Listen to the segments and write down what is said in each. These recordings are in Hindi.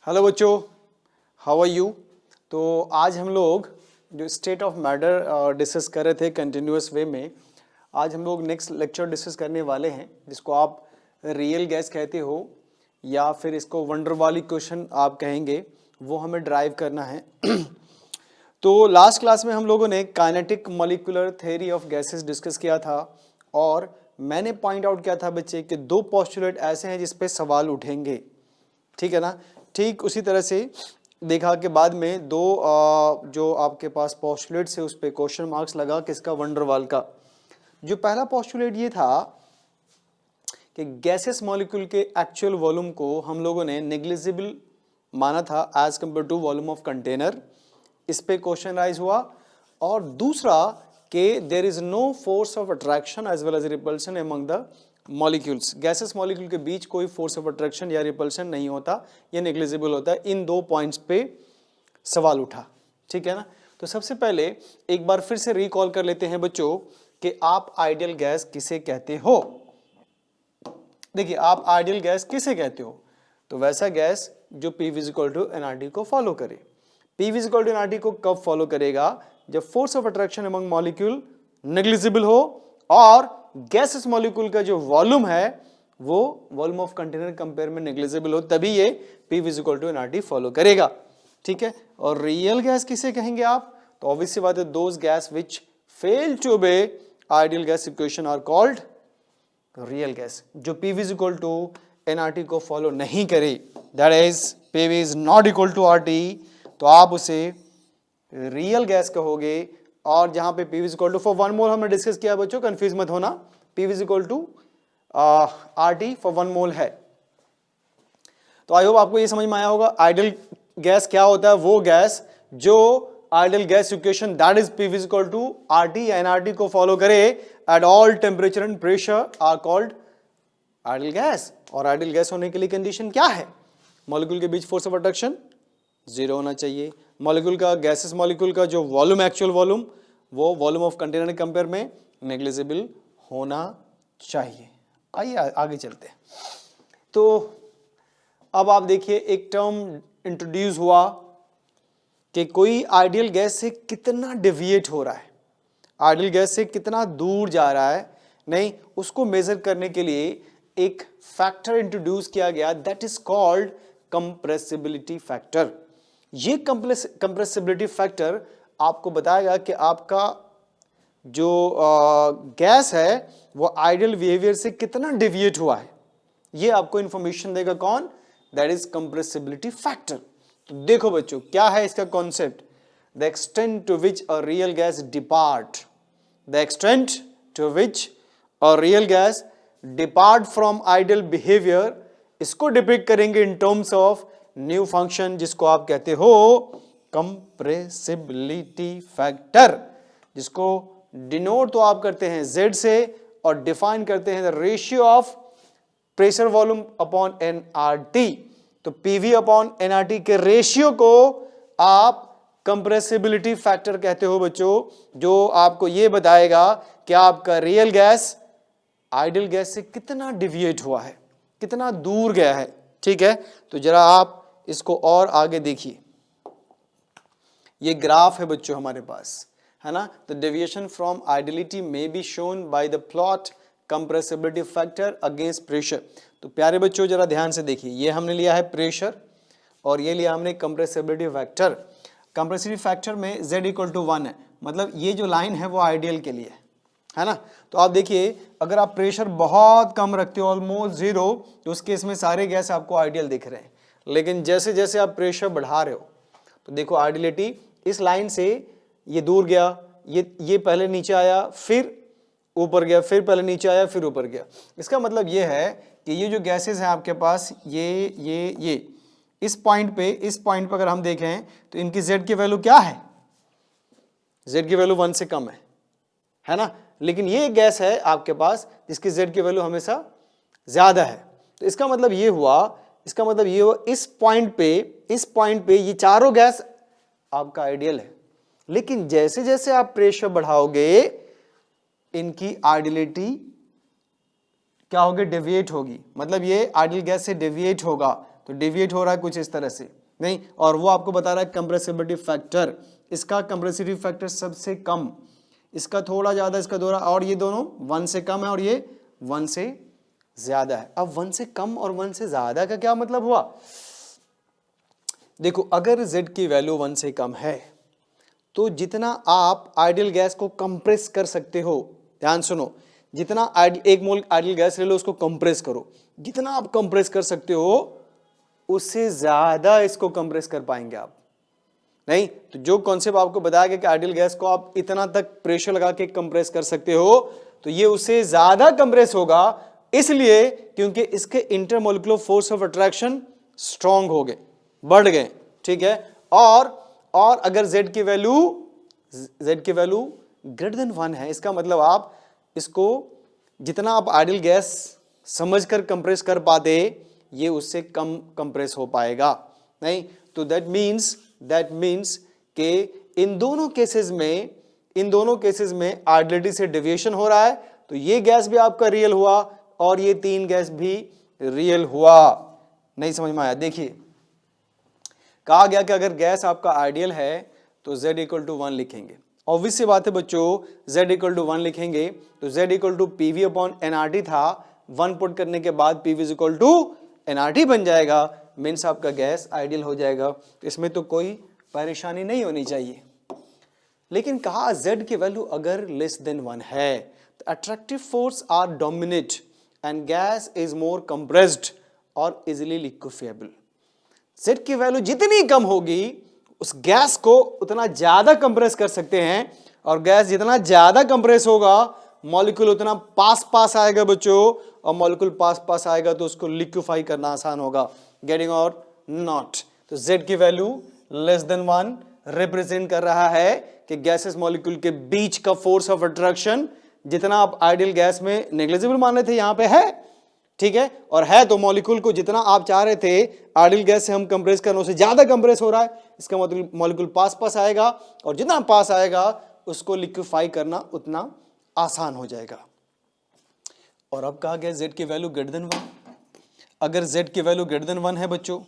हेलो बच्चों, हाउ आर यू। तो आज हम लोग जो स्टेट ऑफ मैटर डिस्कस कर रहे थे कंटिन्यूअस वे में, आज हम लोग नेक्स्ट लेक्चर डिस्कस करने वाले हैं जिसको आप रियल गैस कहते हो या फिर इसको वंडर वाली क्वेश्चन आप कहेंगे, वो हमें ड्राइव करना है। तो लास्ट क्लास में हम लोगों ने kinetic molecular theory of gases discuss किया था और मैंने पॉइंट आउट किया था बच्चे कि दो पोस्टुलेट ऐसे हैं जिस पे सवाल उठेंगे, ठीक है ना। ठीक उसी तरह से देखा कि बाद में दो जो आपके पास पोस्टुलेट्स है उस पे क्वेश्चन मार्क्स लगा किसका, वंडरवाल का। जो पहला पोस्टुलेट ये था कि गैसेस मॉलिक्यूल के एक्चुअल वॉल्यूम को हम लोगों ने नेग्लिजिबल माना था as compare to volume of container, इस पे क्वेश्चन राइज हुआ। और दूसरा कि there is no force of attraction as well as repulsion among the molecules, gases molecule के बीच कोई फोर्स ऑफ अट्रैक्शन या रिपल्शन नहीं होता, ये नेग्लिजिबल होता है। इन दो पॉइंट्स पे सवाल उठा, ठीक है ना। तो सबसे पहले एक बार फिर से रिकॉल कर लेते हैं बच्चों कि आप आइडियल गैस किसे कहते हो। देखिए, आप आइडियल गैस किसे कहते हो, तो वैसा गैस जो P = nRT को फॉलो करे। P = nRT को कब फॉलो करेगा, जब force of attraction among molecule negligible हो और गैसेस मॉलिक्यूल का जो वॉल्यूम है वो वॉल्यूम ऑफ कंटेनर कंपेयर में नेग्लिजिबल हो, तभी ये P = nRT फॉलो करेगा, ठीक है। और रियल गैस किसे कहेंगे आप, तो ऑब्वियस सी बात है those gas which fail to obey ideal gas equation are called real gas. जो P = nRT को फॉलो नहीं करे, that is P is not equal to RT, तो आप उसे रियल गैस कहोगे। और जहां पे P = फॉर 1 मोल हमने डिस्कस किया बच्चों, कंफ्यूज मत होना, P = RT फॉर 1 मोल है। तो आई होप आपको ये समझ में आया होगा। आइडियल गैस क्या होता है, वो गैस जो ideal gas equation that is P = RT या nRT को फॉलो करे at all temperature and pressure are called ideal gas. और आइडियल गैस होने के लिए कंडीशन क्या है, मॉलिक्यूल के बीच फोर्स ऑफ अट्रैक्शन 0 होना चाहिए, मॉलिक्यूल का गैसेस मॉलिक्यूल का जो वॉल्यूम एक्चुअल वॉल्यूम वो वॉल्यूम ऑफ कंटेनर कंपेयर में नेग्लिजिबल होना चाहिए। आइए आगे चलते हैं। तो अब आप देखिए एक टर्म इंट्रोड्यूस हुआ कि कोई आइडियल गैस से कितना डेविएट हो रहा है, आइडियल गैस से कितना दूर जा रहा है, नहीं उसको मेजर करने के लिए एक फैक्टर इंट्रोड्यूस किया गया that is called compressibility factor. ये कंप्रेसिबिलिटी फैक्टर आपको बताएगा कि आपका जो गैस है वो आइडियल बिहेवियर से कितना डेविएट हुआ है, ये आपको इंफॉर्मेशन देगा कौन, दैट इज कंप्रेसिबिलिटी फैक्टर। तो देखो बच्चों क्या है इसका concept, the extent to which a real gas depart, the extent to which a real gas depart from ideal behaviour, इसको डिपिक्ट करेंगे in terms of new function जिसको आप कहते हो कंप्रेसिबिलिटी फैक्टर, जिसको डिनोट तो आप करते हैं Z से और डिफाइन करते हैं the ratio of pressure volume upon nRT। तो PV अपॉन nRT के रेशियो को आप कंप्रेसिबिलिटी फैक्टर कहते हो बच्चों, जो आपको ये बताएगा कि आपका रियल गैस आइडियल गैस से कितना डिविएट हुआ है, कितना दूर गया है, ठीक है। तो जरा आप इसको और आगे देखिए, ये ग्राफ है बच्चों हमारे पास, है ना। तो डेविएशन फ्रॉम आइडियलिटी में be shown by the plot compressibility factor against pressure. तो प्यारे बच्चों जरा ध्यान से देखिए, ये हमने लिया है प्रेशर और ये लिया हमने कंप्रेसिबिलिटी फैक्टर। कंप्रेसिबिलिटी फैक्टर में Z = 1 है, मतलब ये जो लाइन है वो आइडियल के लिए है ना। तो आप देखिए अगर आप प्रेशर बहुत कम रखते हो ऑलमोस्ट 0, तो उस केस में सारे गैस आपको आइडियल दिख रहे हैं। लेकिन जैसे जैसे आप प्रेशर बढ़ा रहे हो तो देखो आइडियलिटी इस लाइन से ये दूर गया, ये पहले नीचे आया फिर ऊपर गया, फिर पहले नीचे आया फिर ऊपर गया। इसका मतलब ये है कि ये जो गैसेस हैं आपके पास ये इस पॉइंट पे अगर हम देखें तो इनकी Z की वैल्यू क्या है, Z की वैल्यू 1 से कम है ना। लेकिन ये गैस है आपके पास जिसकी Z की वैल्यू हमेशा ज्यादा है। तो इसका मतलब ये हुआ इस पॉइंट पे ये चारों गैस आपका आइडियल है। लेकिन जैसे जैसे आप प्रेशर बढ़ाओगे इनकी आइडियलिटी क्या होगी, डेविएट होगी, मतलब ये आइडियल गैस से डेविएट होगा। तो डेविएट हो रहा है कुछ इस तरह से, नहीं, और वो आपको बता रहा है कंप्रेसिबिलिटी फैक्टर, इसका कंप्रेसिबिलिटी फैक्टर सबसे कम, इसका थोड़ा ज्यादा, इसका थोड़ा, और ये दोनों 1 से कम है और ये 1 से ज्यादा है। अब 1 से कम और 1 से ज्यादा का क्या मतलब हुआ? देखो अगर Z की वैल्यू 1 से कम है तो जितना आप आइडियल गैस को कंप्रेस कर सकते हो, ध्यान सुनो, जितना एक मोल आइडियल गैस ले लो, उसको कंप्रेस करो, जितना आप कंप्रेस कर सकते हो उससे ज्यादा इसको कंप्रेस कर पाएंगे आप, नहीं? तो जो कॉन्सेप्ट आपको बताया गया कि आइडियल गैस को आप इतना तक प्रेशर लगा के कंप्रेस कर सकते हो, तो ये उससे ज्यादा कंप्रेस होगा, इसलिए क्योंकि इसके intermolecular force of attraction strong हो गए, बढ़ गए, ठीक है। और अगर Z की वैल्यू ग्रेटर देन 1 है, इसका मतलब आप इसको जितना आप आइडियल गैस समझकर कंप्रेस कर पाते, ये उससे कम कंप्रेस हो पाएगा, नहीं? तो दैट मीन्स कि इन दोनों केसेस में आइडियलिटी से डेविएशन हो रहा है, तो ये गैस भी आपका रियल हुआ और ये 3 गैस भी रियल हुआ। नहीं समझ में आया? देखिए कहा गया कि अगर गैस आपका आइडियल है तो Z = 1 लिखेंगे, ऑब्वियस सी बात है बच्चों, Z = 1 लिखेंगे तो Z = PV/nRT था, 1 पुट करने के बाद PV = nRT बन जाएगा, मीन्स आपका गैस आइडियल हो जाएगा, इसमें तो कोई परेशानी नहीं होनी चाहिए। लेकिन कहा Z की वैल्यू अगर लेस देन 1 है तो attractive force are dominate and gas is more compressed और इजिली लिक्विफाइबल। Z की वैल्यू जितनी कम होगी उस गैस को उतना ज्यादा कंप्रेस कर सकते हैं, और गैस जितना ज्यादा कंप्रेस होगा मॉलिक्यूल उतना पास आएगा बच्चों, और मॉलिक्यूल पास आएगा तो उसको लिक्विफाई करना आसान होगा। गेटिंग और नॉट? तो Z की वैल्यू लेस देन 1 रिप्रेजेंट कर रहा है कि गैसेस मॉलिक्यूल के बीच का फोर्स ऑफ अट्रैक्शन जितना आप आइडियल गैस में नेग्लिजिबल मान रहे थे यहां पे है, ठीक है, और है तो मॉलिक्यूल को जितना आप चाह रहे थे आइडियल गैस से हम कंप्रेस करना उससे ज्यादा कंप्रेस हो रहा है, इसका मतलब मॉलिक्यूल पास आएगा, और जितना पास आएगा उसको लिक्विफाई करना उतना आसान हो जाएगा। और अब कहा गया Z की वैल्यू ग्रेटर देन 1, अगर Z की वैल्यू ग्रेटर देन 1 है बच्चों,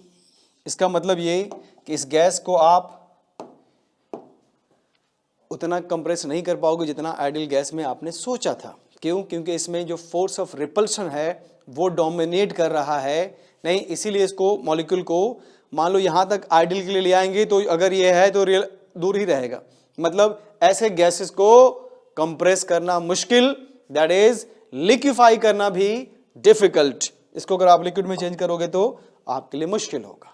इसका मतलब ये कि इस गैस को आप उतना कंप्रेस नहीं कर पाओगे जितना आइडियल गैस में आपने सोचा था। क्यों? क्योंकि इसमें जो फोर्स ऑफ रिपल्शन है वो डोमिनेट कर रहा है, नहीं, इसीलिए इसको मॉलिक्यूल को मान लो यहां तक आइडियल के लिए ले आएंगे तो अगर ये है तो रियल दूर ही रहेगा, मतलब ऐसे गैसेस को कंप्रेस करना मुश्किल, दैट इज लिक्विफाई करना भी डिफिकल्ट। इसको अगर आप लिक्विड में चेंज करोगे तो आपके लिए मुश्किल होगा।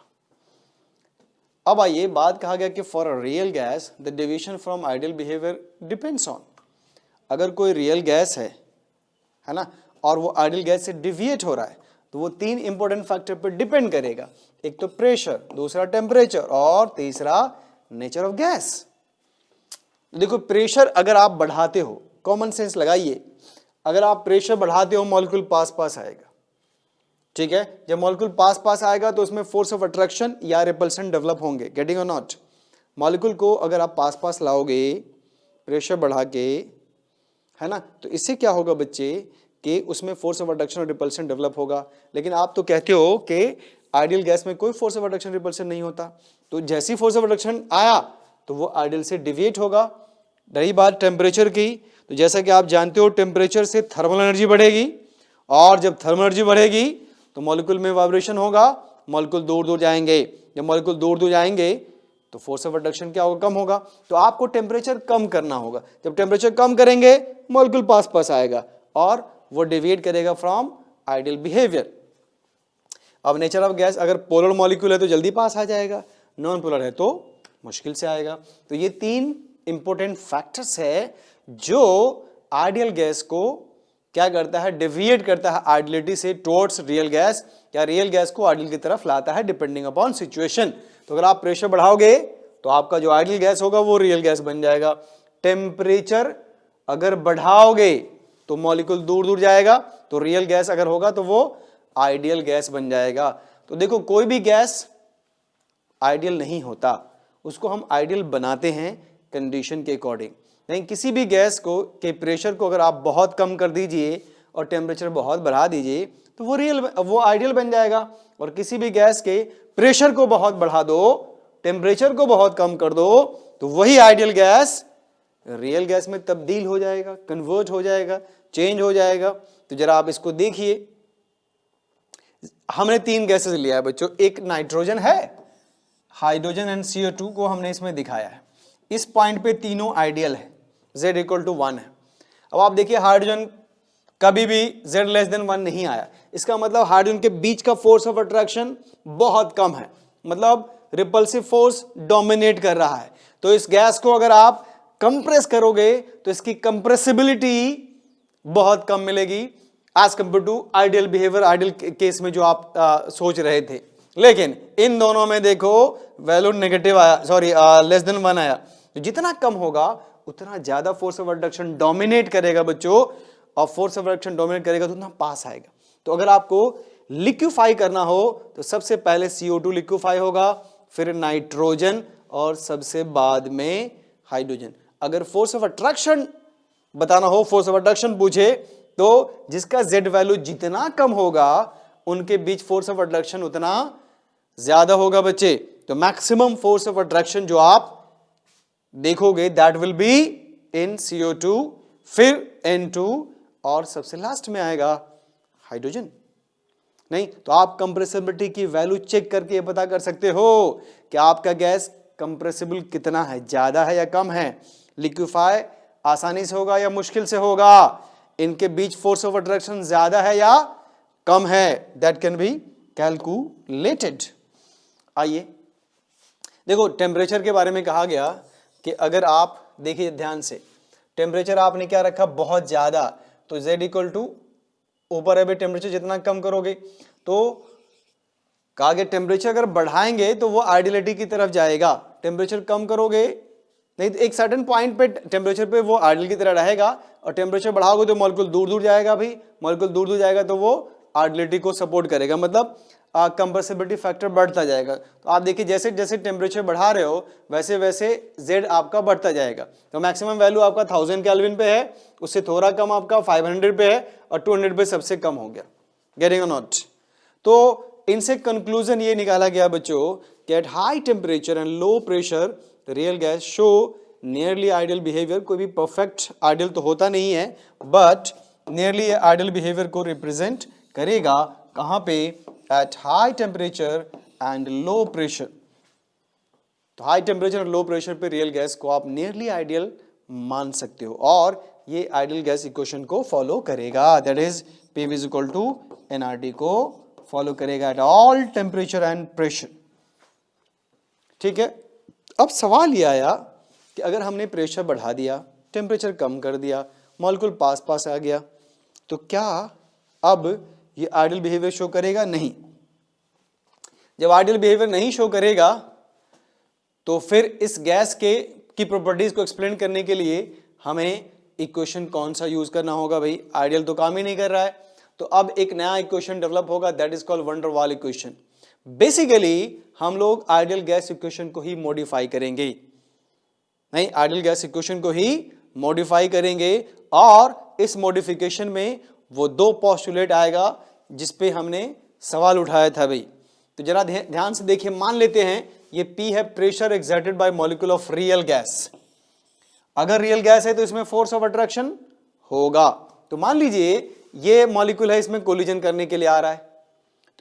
अब आइए बात कहा गया कि for a real gas the deviation from ideal behaviour depends on, अगर कोई रियल गैस है ना, और वो आइडियल गैस से डिविएट हो रहा है तो वो 3 इंपॉर्टेंट फैक्टर पर डिपेंड करेगा, एक तो प्रेशर, दूसरा टेम्परेचर और तीसरा नेचर ऑफ गैस। देखो प्रेशर अगर आप बढ़ाते हो, कॉमन सेंस लगाइए, अगर आप प्रेशर बढ़ाते हो मॉलिक्यूल पास आएगा, ठीक है, जब मॉलिक्यूल पास आएगा तो उसमें फोर्स ऑफ अट्रैक्शन या रिपल्सन डेवलप होंगे। गेटिंग और नॉट? मॉलिक्यूल को अगर आप पास लाओगे प्रेशर बढ़ा के, है ना, तो इससे क्या होगा बच्चे कि उसमें फोर्स ऑफ अट्रैक्शन और रिपल्सन डेवलप होगा। लेकिन आप तो कहते हो कि आइडियल गैस में कोई फोर्स ऑफ अट्रैक्शन रिपल्सन नहीं होता, तो जैसी फोर्स ऑफ अट्रैक्शन आया तो वो आइडियल से डिविएट होगा। रही बात टेम्परेचर की, तो जैसा कि आप जानते हो टेम्परेचर से थर्मल एनर्जी बढ़ेगी, और जब थर्मल एनर्जी बढ़ेगी तो मॉलिक्यूल में वाइब्रेशन होगा, मॉलिक्यूल दूर जाएंगे, जब मॉलिक्यूल दूर जाएंगे तो फोर्स ऑफ अट्रैक्शन क्या होगा? कम होगा। तो आपको टेम्परेचर कम करना होगा, जब टेम्परेचर कम करेंगे मॉलिक्यूल पास आएगा और वो डेविएट करेगा फ्रॉम आइडियल बिहेवियर। अब नेचर ऑफ गैस, अगर पोलर मॉलिक्यूल है तो जल्दी पास आ जाएगा, नॉन पोलर है तो मुश्किल से आएगा। तो ये 3 इंपॉर्टेंट फैक्टर्स है जो आइडियल गैस को क्या करता है? डेविएट करता है आइडियलिटी से टुवर्ड्स रियल गैस, या रियल गैस को आइडियल की तरफ लाता है डिपेंडिंग अपॉन सिचुएशन। तो अगर आप प्रेशर बढ़ाओगे तो आपका जो आइडियल गैस होगा वो रियल गैस बन जाएगा। टेम्परेचर अगर बढ़ाओगे तो मॉलिक्यूल दूर जाएगा, तो रियल गैस अगर होगा तो वो आइडियल गैस बन जाएगा। तो देखो कोई भी गैस आइडियल नहीं होता, उसको हम आइडियल बनाते हैं कंडीशन के अकॉर्डिंग। नहीं, किसी भी गैस को के प्रेशर को अगर आप बहुत कम कर दीजिए और टेम्परेचर बहुत बढ़ा दीजिए तो वो आइडियल बन जाएगा। और किसी भी गैस के प्रेशर को बहुत बढ़ा दो, टेम्परेचर को बहुत कम कर दो, तो वही आइडियल गैस रियल गैस में तब्दील हो जाएगा, कन्वर्ट हो जाएगा, चेंज हो जाएगा। तो जरा आप इसको देखिए, हमने 3 गैसेस लिया है बच्चों, एक नाइट्रोजन है, हाइड्रोजन एंड CO2 को हमने इसमें दिखाया है। इस पॉइंट पे तीनों आइडियल है, Z = 1 है। अब आप देखिए हाइड्रोजन कभी भी Z < 1 नहीं आया, इसका मतलब हाइड्रोजन के बीच का फोर्स ऑफ अट्रैक्शन बहुत कम है, मतलब रिपल्सिव फोर्स डोमिनेट कर रहा है। तो इस गैस को अगर आप कंप्रेस करोगे तो इसकी कंप्रेसिबिलिटी बहुत कम मिलेगी as compare to ideal behaviour, ideal case में जो आप सोच रहे थे। लेकिन इन दोनों में देखो वैल्यू नेगेटिव आया, सॉरी <1 आया। तो जितना कम होगा उतना ज्यादा फोर्स ऑफ अट्रैक्शन डोमिनेट करेगा बच्चों, और फोर्स ऑफ अट्रैक्शन डोमिनेट करेगा तो उतना पास आएगा। तो अगर आपको लिक्विफाई करना हो तो सबसे पहले CO2 लिक्विफाई होगा, फिर नाइट्रोजन और सबसे बाद में हाइड्रोजन। अगर फोर्स ऑफ अट्रैक्शन बताना हो, फोर्स ऑफ अट्रैक्शन पूछे, तो जिसका Z वैल्यू जितना कम होगा उनके बीच फोर्स ऑफ अट्रैक्शन उतना ज्यादा होगा बच्चे। तो मैक्सिमम फोर्स ऑफ अट्रैक्शन जो आप देखोगे that will be in CO2, फिर N2 और सबसे लास्ट में आएगा हाइड्रोजन। नहीं तो आप कंप्रेसिबिलिटी की वैल्यू चेक करके ये पता कर सकते हो कि आपका गैस कंप्रेसिबल कितना है, ज्यादा है या कम है। लिक्विफाई आसानी से होगा या मुश्किल से होगा, इनके बीच फोर्स ऑफ अट्रैक्शन ज्यादा है या कम है, दैट कैन बी कैलकुलेटेड। आइए देखो, टेम्परेचर के बारे में कहा गया कि अगर आप देखिए ध्यान से, टेम्परेचर आपने क्या रखा बहुत ज्यादा, तो Z = ऊपर है भाई, टेम्परेचर जितना कम करोगे तो कहा गया टेम्परेचर अगर बढ़ाएंगे तो वो आइडियलिटी की तरफ जाएगा, टेम्परेचर कम करोगे नहीं तो एक सर्टेन पॉइंट पे टेम्परेचर पे वो आइडियल की तरह रहेगा, और टेम्परेचर बढ़ाओगे तो मॉलिक्यूल दूर दूर जाएगा भाई, मॉलिक्यूल दूर दूर जाएगा तो वो आइडियलिटी को सपोर्ट करेगा, मतलब कंप्रेसिबिलिटी फैक्टर बढ़ता जाएगा। तो आप देखिए जैसे जैसे टेम्परेचर बढ़ा रहे हो वैसे वैसे Z आपका बढ़ता जाएगा। तो मैक्सिमम वैल्यू आपका 1000 केल्विन पे है, उससे थोड़ा कम आपका 500 पे है, और 200 पे सबसे कम हो गया। गेटिंग और नॉट? तो इनसे कंक्लूजन ये निकाला गया बच्चों कि at high temperature and low pressure real gas show nearly ideal behaviour. कोई भी परफेक्ट आइडियल तो होता नहीं है, बट नियरली आइडियल बिहेवियर को रिप्रेजेंट करेगा। कहां पे? At high temperature and low pressure. तो हाई टेम्परेचर और लो प्रेशर पे रियल गैस को आप नियरली आइडियल मान सकते हो, और ये आइडियल गैस इक्वेशन को फॉलो करेगा, दैट इज PV = nRT को फॉलो करेगा eight all temperature and pressure. ठीक है, अब सवाल ये आया कि अगर हमने प्रेशर बढ़ा दिया, टेम्परेचर कम कर दिया, मॉलिक्यूल पास पास आ गया, तो क्या अब ये आइडियल बिहेवियर शो करेगा? नहीं। जब आइडियल बिहेवियर नहीं शो करेगा तो फिर इस गैस की प्रॉपर्टीज को एक्सप्लेन करने के लिए हमें इक्वेशन कौन सा यूज करना होगा? भाई आइडियल तो काम ही नहीं कर रहा है, तो अब एक नया इक्वेशन डेवलप होगा, दैट इज कॉल्ड वंडर वाल इक्वेशन। बेसिकली हम लोग आइडियल गैस इक्वेशन को ही मॉडिफाई करेंगे, नहीं आइडियल गैस इक्वेशन को ही मॉडिफाई करेंगे, और इस मॉडिफिकेशन में वो 2 पोस्टुलेट आएगा जिस पे हमने सवाल उठाया था भाई। तो जरा ध्यान से देखिए, मान लेते हैं ये P है pressure exerted by molecule of real gas. अगर रियल गैस है तो इसमें फोर्स ऑफ अट्रैक्शन होगा। तो मान लीजिए ये मॉलिक्यूल है, इसमें कोलिजन करने के लिए आ रहा है,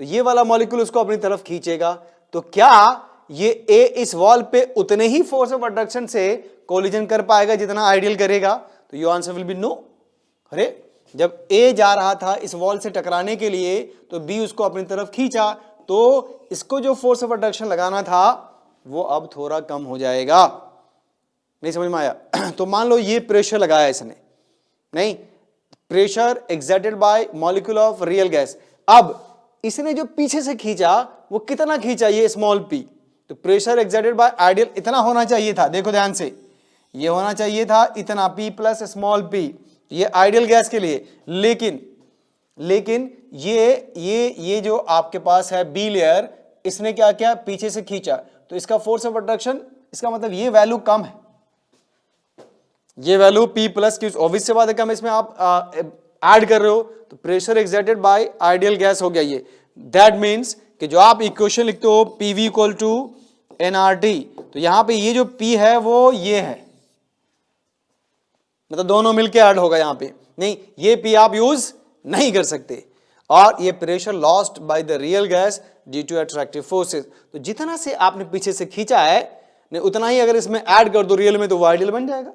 तो ये वाला मॉलिक्यूल उसको अपनी तरफ खींचेगा, तो क्या ये A इस वॉल पे उतने ही फोर्स ऑफ अट्रैक्शन से कोलिजन कर पाएगा जितना आइडियल करेगा? तो your answer will be no. अरे जब A जा रहा था इस वॉल से टकराने के लिए तो B उसको अपनी तरफ खींचा, तो इसको जो फोर्स ऑफ अट्रैक्शन लगाना था वो अब थोड़ा कम हो जाएगा। नहीं समझ में आया? तो मान लो ये प्रेशर लगाया इसने, नहीं pressure exerted by molecule of real gas, अब इसने जो पीछे से खींचा वो कितना खींचा? ये स्मॉल p। तो प्रेशर एक्सर्टेड बाय आइडियल इतना होना चाहिए था, देखो ध्यान से, ये होना चाहिए था इतना p प्लस स्मॉल p, ये आइडियल गैस के लिए। लेकिन ये जो आपके पास है बी लेयर, इसने क्या किया? पीछे से खींचा, तो इसका फोर्स ऑफ अट्रैक्शन, इसका मतलब ये वैल्यू कम है, ये वैल्यू P प्लस की ऑब्वियस से बात है कम। इसमें आप ऐड कर रहे हो तो pressure exerted by ideal gas हो गया ये। दैट मीन्स कि जो आप इक्वेशन लिखते हो PV इक्वल टू nRT, तो यहां पे ये जो P है वो ये है, मतलब दोनों मिलके ऐड होगा यहां पे, नहीं ये P आप यूज नहीं कर सकते। और ये pressure lost by the real gas due to attractive forces, तो जितना से आपने पीछे से खींचा है नहीं उतना ही अगर इसमें ऐड कर दो रियल में तो वो आइडियल बन जाएगा।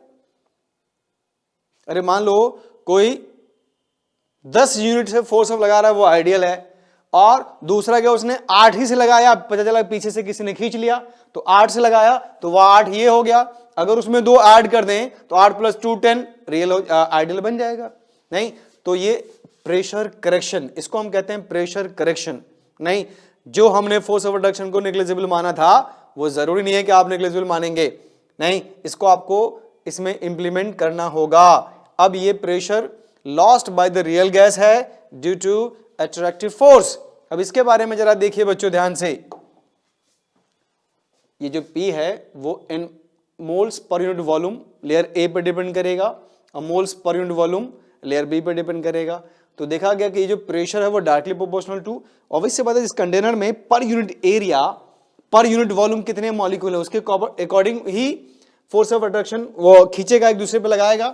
अरे मान लो कोई 10 यूनिट से फोर्स लगा रहा है वो आइडियल है, और दूसरा क्या उसने 8 ही से लगाया, पता चला पीछे से किसी ने खींच लिया तो 8 से लगाया तो वह 8 ये हो गया। अगर उसमें 2 ऐड कर दें तो 8 + 2 10 रियल आइडियल बन जाएगा। नहीं तो ये प्रेशर करेक्शन, इसको हम कहते हैं प्रेशर करेक्शन। नहीं जो हमने फोर्स ऑफ रिडक्शन को नेग्लिजिबल माना था वो जरूरी नहीं है कि आप नेग्लिजिबल मानेंगे, नहीं इसको आपको इसमें इंप्लीमेंट करना होगा। अब ये pressure lost by the real gas है ड्यू टू अट्रैक्टिव फोर्स। अब इसके बारे में जरा देखिए बच्चों ध्यान से, ये जो P है वो इन moles per unit volume layer A पे डिपेंड करेगा और moles per unit volume layer B पे डिपेंड करेगा। तो देखा गया कि ये जो प्रेशर है वो डायरेक्टली प्रोपोर्शनल टू, ऑब्वियसली बात है इस कंटेनर में पर यूनिट एरिया पर यूनिट वॉल्यूम कितने मॉलिक्यूल है उसके according he force of attraction वो खींचेगा, एक दूसरे पे लगाएगा।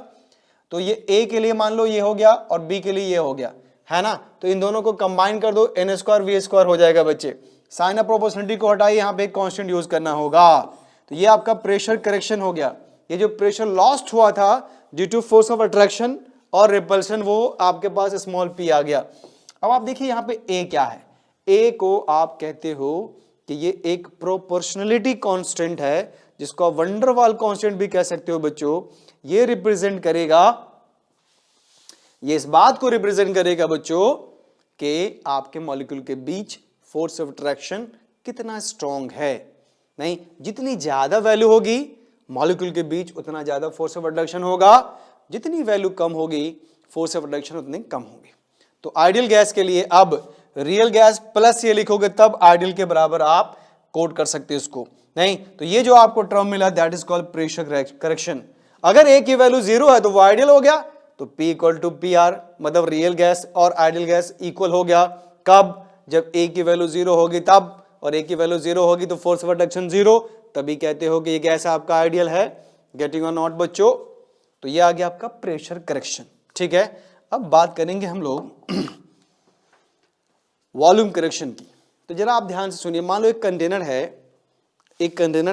तो ये A के लिए मान लो ये हो गया और B के लिए ये हो गया, है ना, तो इन दोनों को कंबाइन कर दो n² v² हो जाएगा बच्चे। साइन ऑफ प्रोपोर्शनलिटी को हटाइए, यहाँ पे एक कांस्टेंट यूज करना होगा। तो ये आपका प्रेशर करेक्शन हो गया। ये जो प्रेशर लॉस्ट हुआ था due to force of attraction और रिपल्शन वो आपके पास स्मॉल p आ गया। अब आप देखिए यहाँ पे A क्या है, A को आप कहते हो कि ये एक प्रोपोर्शनलिटी कांस्टेंट है जिसको आप वंडरवाल कांस्टेंट भी कह सकते हो बच्चों। ये रिप्रेजेंट करेगा, ये इस बात को रिप्रेजेंट करेगा बच्चों कि आपके मॉलिक्यूल के बीच फोर्स ऑफ अट्रैक्शन कितना स्ट्रॉन्ग है। नहीं जितनी ज्यादा वैल्यू होगी मॉलिक्यूल के बीच उतना ज्यादा फोर्स ऑफ अट्रैक्शन होगा, जितनी वैल्यू कम होगी फोर्स ऑफ अट्रैक्शन उतनी कम होगी। तो आइडियल गैस के लिए अब रियल गैस प्लस ये लिखोगे तब आइडियल के बराबर आप कोड कर सकते हो इसको। नहीं तो ये जो आपको टर्म मिला that is called pressure correction. अगर A की वैल्यू 0 है तो वो आइडियल हो गया, तो P = PR, मतलब रियल गैस और आइडियल गैस इक्वल हो गया। कब? जब A की वैल्यू 0 होगी तब, और A की वैल्यू 0 होगी तो फोर्स ऑफ अट्रैक्शन 0, तभी कहते हो कि ये गैस आपका आइडियल है। गेटिंग और नॉट बच्चों? तो ये आ गया आपका प्रेशर करेक्शन। ठीक है, अब बात करेंगे हम लोग वॉल्यूम करेक्शन की। तो जरा आप ध्यान से सुनिए, मान लो एक कंटेनर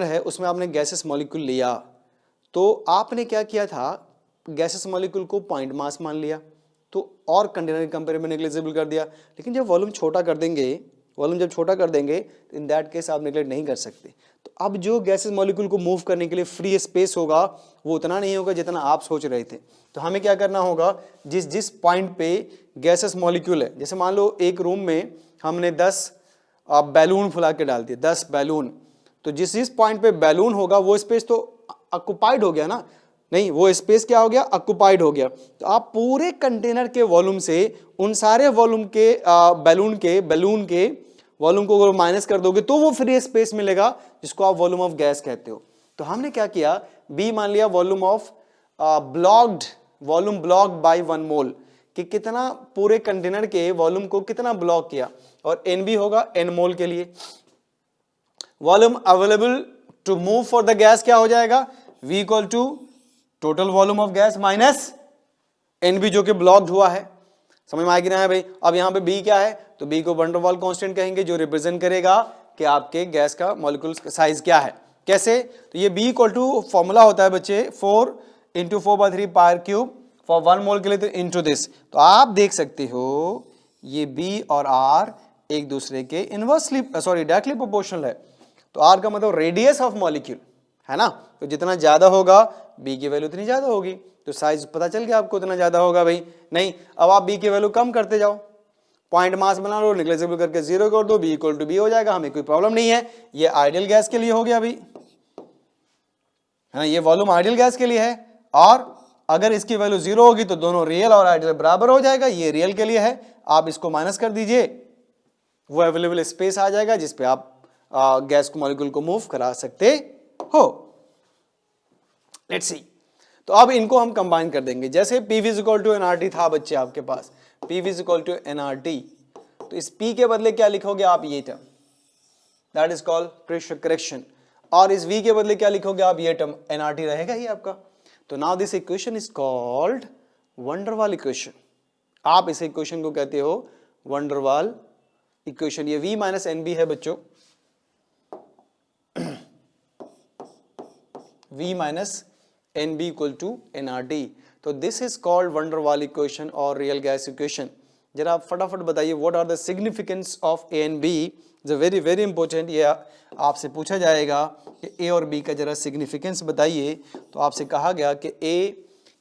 है उसमें आपने गैसेस मॉलिक्यूल लिया, तो आपने क्या किया था, गैसेस मॉलिक्यूल को पॉइंट मास मान लिया तो और कंटेनर के कंपेयर में नेग्लिजिबल कर दिया। लेकिन जब वॉल्यूम छोटा कर देंगे तो इन दैट केस आप नेग्लेक्ट नहीं कर सकते। तो अब जो गैसेस मॉलिक्यूल को मूव करने के लिए फ्री स्पेस होगा वो उतना नहीं होगा जितना आप सोच रहे थे। तो हमें क्या करना होगा, जिस पॉइंट पे गैसेस मॉलिक्यूल है, जैसे मान लो एक रूम में हमने 10 बैलून फुला के डाल दिए, 10 बैलून, तो जिस पॉइंट पे बैलून होगा वो स्पेस तो ऑक्युपाइड हो गया ना, नहीं वो स्पेस क्या हो गया, ऑक्युपाइड हो गया। तो आप पूरे कंटेनर के वॉल्यूम से उन सारे वॉल्यूम के बैलून के वॉल्यूम को अगर माइनस कर दोगे तो वो फ्री स्पेस मिलेगा जिसको आप वॉल्यूम ऑफ गैस कहते हो। तो हमने क्या किया, बी मान लिया volume of volume block bye 1 मोल, कि कितना पूरे कंटेनर के वॉल्यूम को कितना ब्लॉक किया, और एन बी होगा n मोल के लिए। Volume available to move for the gas क्या हो जाएगा, V equal to total volume of gas minus NB जो कि ब्लॉक्ड हुआ है। समझ में आ गया है भाई। अब यहाँ पे B क्या है, तो B को वंडर वाल कांस्टेंट कहेंगे जो रिप्रेजेंट करेगा कि आपके गैस का मॉलिक्यूल साइज क्या है। कैसे, तो ये B इक्वल टू फॉर्मूला होता है बच्चे 4 × 4/3 पावर क्यूब फॉर 1 मोल के लिए, तो इनटू दिस। तो आप देख सकते हो ये B और R एक दूसरे के इनवर्सली डायरेक्टली प्रोपोर्शनल है। तो R का मतलब रेडियस ऑफ मॉलिक्यूल है ना, तो जितना ज्यादा होगा B की वैल्यू उतनी ज्यादा होगी। तो साइज पता चल गया आपको उतना ज्यादा होगा भाई। नहीं, अब आप B की वैल्यू कम करते जाओ, पॉइंट मास बना लो, नेग्लिजिबल करके 0 कर दो, B इक्वल टू B हो जाएगा, हमें कोई प्रॉब्लम नहीं है। ये आइडियल गैस के लिए हो गया अभी, हाँ ये वॉल्यूम आइडियल गैस के लिए है। और अगर इसकी वैल्यू 0 होगी तो दोनों रियल और आइडियल बराबर हो जाएगा, ये रियल के लिए है। आप इसको माइनस कर दीजिए, वो अवेलेबल स्पेस आ जाएगा जिसपे आप गैस को मॉलिक्यूल को मूव करा सकते हो। लेट्स सी, तो अब इनको हम कंबाइन कर देंगे। जैसे PV इक्वल टू NRT था बच्चे आपके पास, PV इक्वल टू NRT, तो इस P के बदले क्या लिखोगे आप, ये term, that is called pressure correction. और इस V के बदले क्या लिखोगे आप, ये टर्म, NRT रहेगा ही आपका। तो now this equation is called van der Waals equation. आप इस इक्वेशन को कहते हो वंडरवाल इक्वेशन। ये V माइनस NB है बच्चों, V minus NB equal to NRT। तो this is called van der Waals equation और रियल गैस इक्वेशन। जरा आप फटाफट बताइए what are the significance of A and B। Is very very important. ये आपसे पूछा जाएगा कि A और B का जरा सिग्निफिकेंस बताइए। तो आपसे कहा गया कि A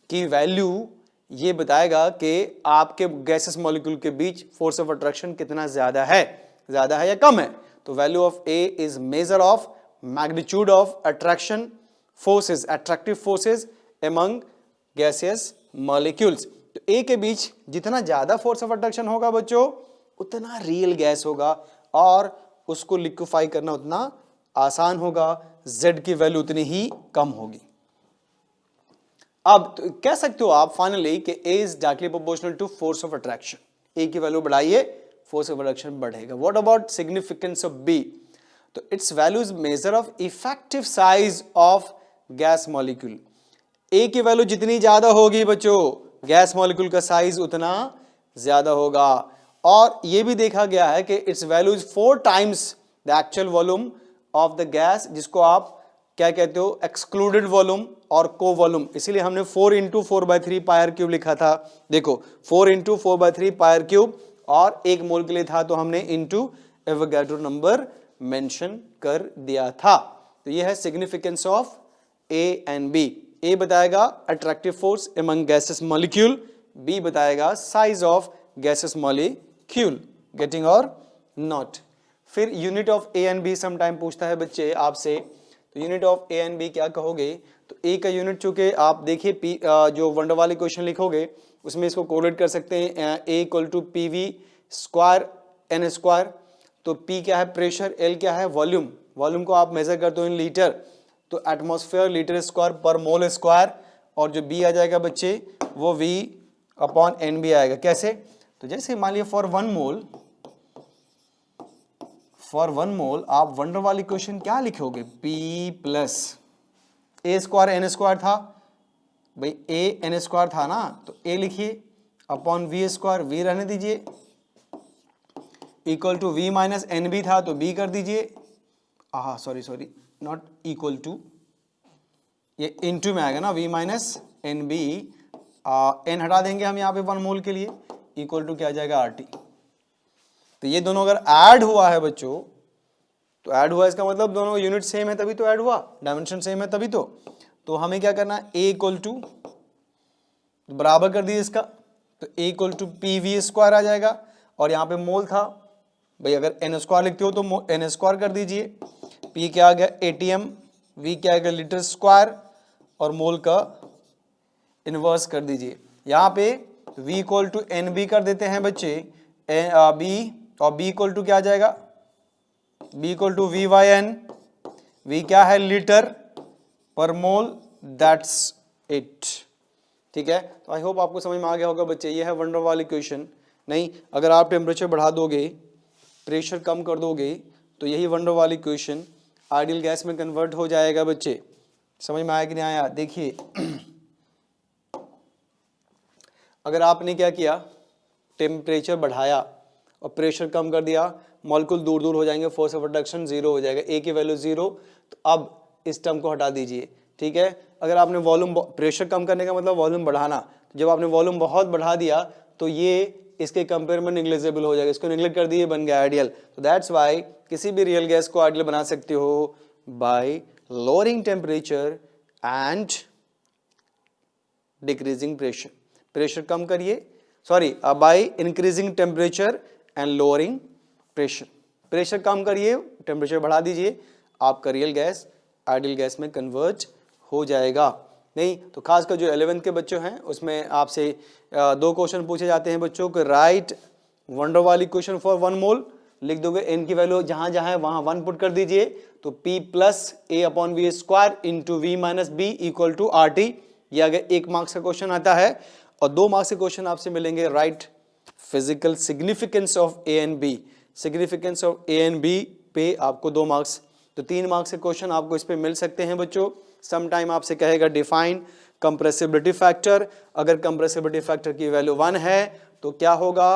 की वैल्यू ये बताएगा कि आपके गैसेस मॉलिक्यूल के बीच फोर्स ऑफ अट्रैक्शन कितना ज्यादा है या कम है। तो value of A is measure of magnitude of attraction forces, attractive forces among gaseous molecules। तो A के बीच जितना ज्यादा फोर्स ऑफ अट्रैक्शन होगा बच्चों, उतना रियल गैस होगा और उसको लिक्विफाई करना उतना आसान होगा, Z की वैल्यू उतनी ही कम होगी। अब तो कह सकते हो आप फाइनली कि A is directly proportional to force of attraction. A की वैल्यू बढ़ाइए, फोर्स ऑफ अट्रैक्शन बढ़ेगा। What about significance of B? तो its value is measure of effective size of gas molecule. A की वैल्यू जितनी ज्यादा होगी बच्चों, गैस मॉलिक्यूल का साइज उतना ज्यादा होगा। और यह भी देखा गया है कि it's value is 4 times the actual volume of the gas, जिसको आप क्या कहते हो, एक्सक्लूडेड वॉल्यूम और को वॉल्यूम। इसीलिए हमने 4 इंटू 4/3 पायर क्यूब लिखा था। देखो 4 इंटू 4/3 पायर क्यूब, और 1 मोल के लिए था तो हमने इंटू एवोगाड्रो नंबर मेंशन कर दिया था। तो यह है significance of A and B। A बताएगा attractive force among gaseous molecule, B बताएगा size of gaseous molecule। Getting और नॉट? फिर unit of A and B sometime पूछता है बच्चे आपसे। तो unit of A and B क्या कहोगे? तो A का यूनिट चूंकि आप देखिए P जो वंडरवाल इक्वेशन लिखोगे उसमें इसको कोरिलेट कर सकते हैं। A equal to PV square N square. तो P क्या है, प्रेशर, L क्या है, वॉल्यूम। वॉल्यूम को आप मेजर करते हो इन लीटर, तो एटमॉस्फेयर लीटर स्क्वायर पर मोल स्क्वायर। और जो B आ जाएगा बच्चे वो V अपॉन NB आएगा। कैसे? तो जैसे मान लिया फॉर वन मोल आप वंडरवाल इक्वेशन क्या लिखोगे, P plus A square N square था भाई, A N स्क्वायर था ना, तो A लिखिए अपॉन V स्क्वायर, V रहने दीजिए, equal to V minus NB था तो B कर दीजिए। सॉरी नॉट इक्वल टू, ये इनटू में आएगा ना, V माइनस NB, N हटा देंगे हम यहाँ पे 1 मोल के लिए, इक्वल टू क्या आ जाएगा, RT। तो ये दोनों अगर ऐड हुआ है बच्चों, तो ऐड हुआ इसका मतलब दोनों यूनिट सेम है तभी तो ऐड हुआ, डायमेंशन सेम है तभी तो हमें क्या करना है, A इक्वल टू बराबर कर दीजिए इसका, तो A equal to PV square आ जाएगा। और यहाँ पे मोल था भाई, अगर N स्क्वायर लिखते हो तो N स्क्वायर कर दीजिए। P क्या आ गया ATM, V क्या आ गया लीटर स्क्वायर, और मोल का इनवर्स कर दीजिए। यहाँ पे V इक्वल टू NB कर देते हैं बच्चे, B, और B इक्वल टू क्या आ जाएगा, B equal to V/N। V क्या है, लीटर पर मोल, दैट्स इट। ठीक है, तो आई होप आपको समझ में आ गया होगा बच्चे। ये है वंडरवाल इक्वेशन। नहीं, अगर आप टेम्परेचर बढ़ा दोगे, प्रेशर कम कर दोगे, तो यही वंडरवाल इक्वेशन आइडियल गैस में कन्वर्ट हो जाएगा बच्चे। समझ में आया कि नहीं आया? देखिए अगर आपने क्या किया, टेम्परेचर बढ़ाया और प्रेशर कम कर दिया, मॉलिक्यूल दूर दूर हो जाएंगे, फोर्स ऑफ अट्रैक्शन 0 हो जाएगा, A की वैल्यू 0। तो अब इस टर्म को हटा दीजिए। ठीक है, अगर आपने वॉल्यूम, प्रेशर कम करने का मतलब वॉल्यूम बढ़ाना, तो जब आपने वॉल्यूम बहुत बढ़ा दिया तो ये इसके कंपेयर में निग्लेजेबल हो जाएगा, इसको निग्लेक्ट कर दिए, बन गया आइडियल। तो दैट्स वाई किसी भी रियल गैस को आइडियल बना सकते हो by lowering temperature and decreasing pressure. Pressure कम करिए, sorry by increasing temperature and lowering pressure. Pressure कम करिए, टेम्परेचर बढ़ा दीजिए, आपका रियल गैस आइडियल गैस में कन्वर्ट हो जाएगा। नहीं तो खासकर जो 11th के बच्चों हैं उसमें आपसे 2 क्वेश्चन पूछे जाते हैं बच्चों को, राइट वंडरवाल इक्वेशन फॉर 1 मोल, लिख दोगे N की वैल्यू जहां जहां है वहां 1 पुट कर दीजिए, तो P plus A upon V square into V minus B equal to RT, ये अगर 1 मार्क्स का क्वेश्चन आता है और 2 मार्क्स के क्वेश्चन आपसे मिलेंगे, right physical significance of A and B, significance of A and B पे आपको 2 मार्क्स, तो 3 मार्क्स के क्वेश्चन आपको इस पे मिल सकते हैं बच्चों। सम टाइम आपसे कहेगा डिफाइन कंप्रेसिबिलिटी फैक्टर, अगर कंप्रेसिबिलिटी फैक्टर की वैल्यू 1 है तो क्या होगा,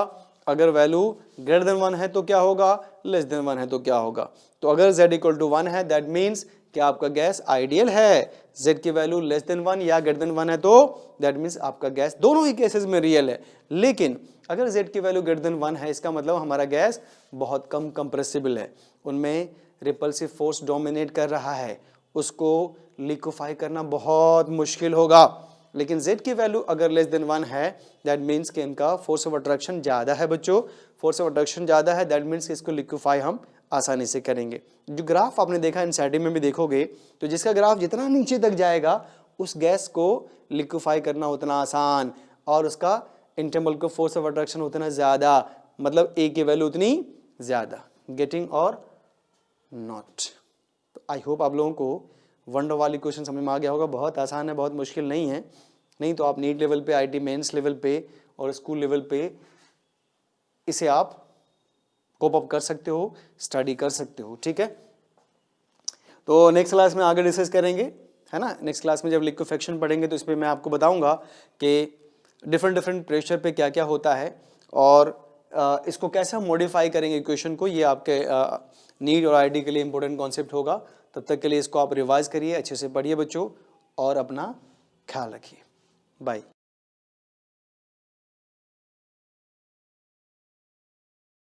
अगर वैल्यू ग्रेटर देन 1 है तो क्या होगा, लेस देन 1 है तो क्या होगा। तो अगर z इक्वल टू 1 है दैट मीन्स कि आपका गैस आइडियल है, z की वैल्यू लेस देन 1 या ग्रेटर देन 1 है तो दैट मीन्स आपका गैस दोनों ही केसेस में रियल है। लेकिन अगर z की वैल्यू ग्रेटर देन 1 है इसका मतलब हमारा गैस बहुत कम कंप्रेसिबल है, उनमें रिपल्सिव फोर्स डोमिनेट कर रहा है, उसको लिक्विफाई करना बहुत मुश्किल होगा। लेकिन z की वैल्यू अगर लेस देन 1 है दैट मीन्स कि इनका फोर्स ऑफ अट्रैक्शन ज़्यादा है बच्चों, फोर्स ऑफ अट्रैक्शन ज़्यादा है दैट मीन्स कि इसको लिक्विफाई हम आसानी से करेंगे। जो ग्राफ आपने देखा एनसीईआरटी में भी देखोगे तो जिसका ग्राफ जितना नीचे तक जाएगा उस गैस को लिक्विफाई करना उतना आसान और उसका इंटरमल को फोर्स ऑफ अट्रैक्शन उतना ज़्यादा, मतलब ए की वैल्यू उतनी ज़्यादा। गेटिंग और नॉट। तो आई होप आप लोगों को वंडर वाली क्वेश्चन समझ में आ गया होगा, बहुत आसान है, बहुत मुश्किल नहीं है। नहीं तो आप नीट लेवल पे, आईटी मेंस लेवल पे और स्कूल लेवल पे इसे आप कोप अप कर सकते हो, स्टडी कर सकते हो, ठीक है। तो नेक्स्ट क्लास में आगे डिस्कस करेंगे, है ना। नेक्स्ट क्लास में जब लिक्विफेक्शन पढ़ेंगे तो इस पर मैं आपको बताऊंगा कि डिफरेंट प्रेशर पे क्या क्या होता है और इसको कैसे हम मॉडिफाई करेंगे इक्वेशन को। ये आपके नीट और आईटी के लिए इंपॉर्टेंट कॉन्सेप्ट होगा। तब तक के लिए इसको आप रिवाइज करिए, अच्छे से पढ़िए बच्चों और अपना ख्याल रखिए। बाय।